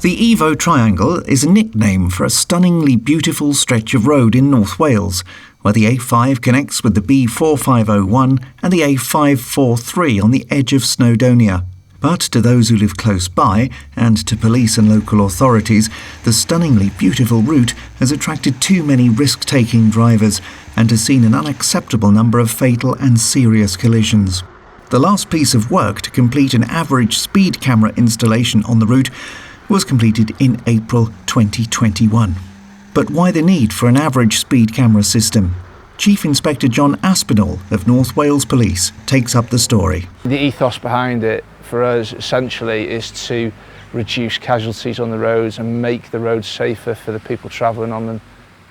The Evo Triangle is a nickname for a stunningly beautiful stretch of road in North Wales, where the A5 connects with the B4501 and the A543 on the edge of Snowdonia. But to those who live close by, and to police and local authorities, the stunningly beautiful route has attracted too many risk-taking drivers and has seen an unacceptable number of fatal and serious collisions. The last piece of work to complete an average speed camera installation on the route was completed in April 2021. But why the need for an average speed camera system? Chief Inspector John Aspinall of North Wales Police takes up the story. The ethos behind it for us essentially is to reduce casualties on the roads and make the roads safer for the people travelling on them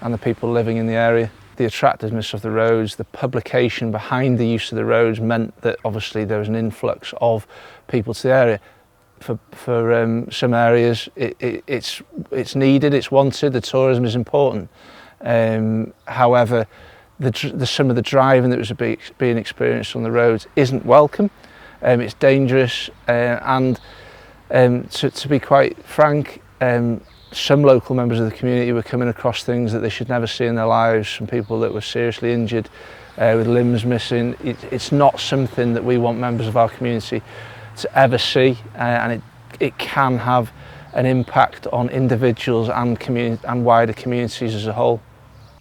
and the people living in the area. The attractiveness of the roads, the publication behind the use of the roads meant that obviously there was an influx of people to the area. For some areas it's needed, it's wanted, the tourism is important. However, some of the driving that was being experienced on the roads isn't welcome. It's dangerous and to be quite frank, some local members of the community were coming across things that they should never see in their lives, some people that were seriously injured with limbs missing. It's not something that we want members of our community to ever see, and it can have an impact on individuals and wider communities as a whole.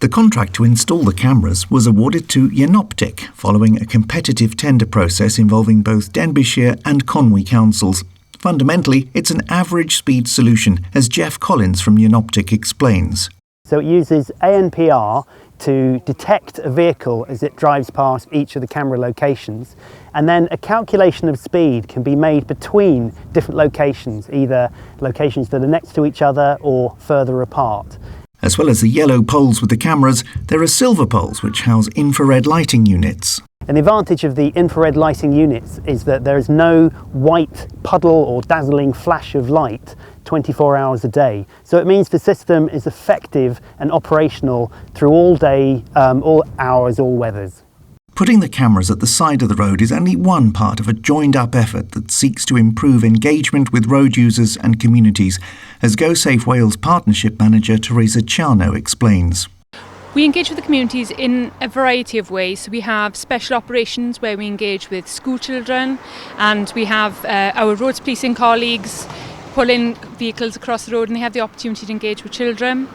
The contract to install the cameras was awarded to Jenoptik following a competitive tender process involving both Denbighshire and Conwy councils. Fundamentally, it's an average speed solution, as Geoff from Jenoptik explains. So it uses ANPR to detect a vehicle as it drives past each of the camera locations, and then a calculation of speed can be made between different locations, either locations that are next to each other or further apart. As well as the yellow poles with the cameras, there are silver poles which house infrared lighting units. And the advantage of the infrared lighting units is that there is no white puddle or dazzling flash of light 24 hours a day. So it means the system is effective and operational through all day, all hours, all weathers. Putting the cameras at the side of the road is only one part of a joined-up effort that seeks to improve engagement with road users and communities, as Go Safe Wales Partnership Manager Teresa Ciano explains. We engage with the communities in a variety of ways. So we have special operations where we engage with school children, and we have our roads policing colleagues pull in vehicles across the road and they have the opportunity to engage with children.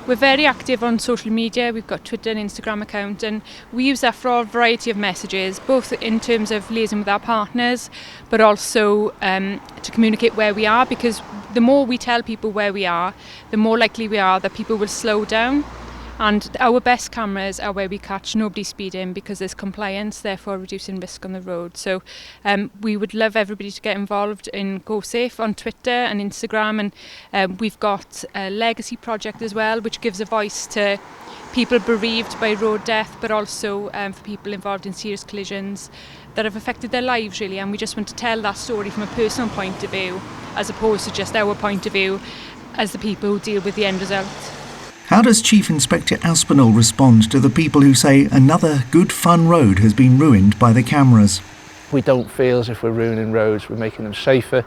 We're very active on social media. We've got Twitter and Instagram account, and we use that for a variety of messages, both in terms of liaising with our partners, but also to communicate where we are, because the more we tell people where we are, the more likely we are that people will slow down. And our best cameras are where we catch nobody speeding, because there's compliance, therefore reducing risk on the road. So we would love everybody to get involved in Go Safe on Twitter and Instagram, and we've got a legacy project as well, which gives a voice to people bereaved by road death, but also for people involved in serious collisions that have affected their lives really, and we just want to tell that story from a personal point of view, as opposed to just our point of view as the people who deal with the end result. How does Chief Inspector Aspinall respond to the people who say another good fun road has been ruined by the cameras? We don't feel as if we're ruining roads, we're making them safer.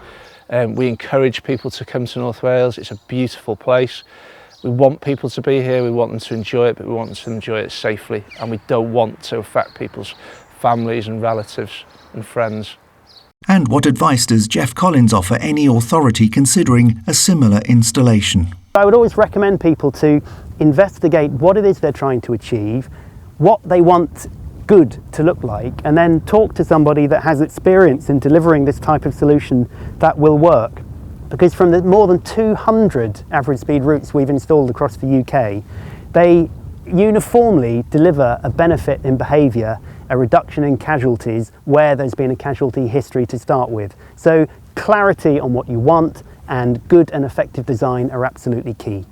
We encourage people to come to North Wales. It's a beautiful place. We want people to be here, we want them to enjoy it, but we want them to enjoy it safely, and we don't want to affect people's families and relatives and friends. And what advice does Geoff offer any authority considering a similar installation? I would always recommend people to investigate what it is they're trying to achieve, what they want good to look like, and then talk to somebody that has experience in delivering this type of solution that will work. Because from the more than 200 average speed routes we've installed across the UK, they uniformly deliver a benefit in behaviour, a reduction in casualties where there's been a casualty history to start with. So clarity on what you want and good and effective design are absolutely key.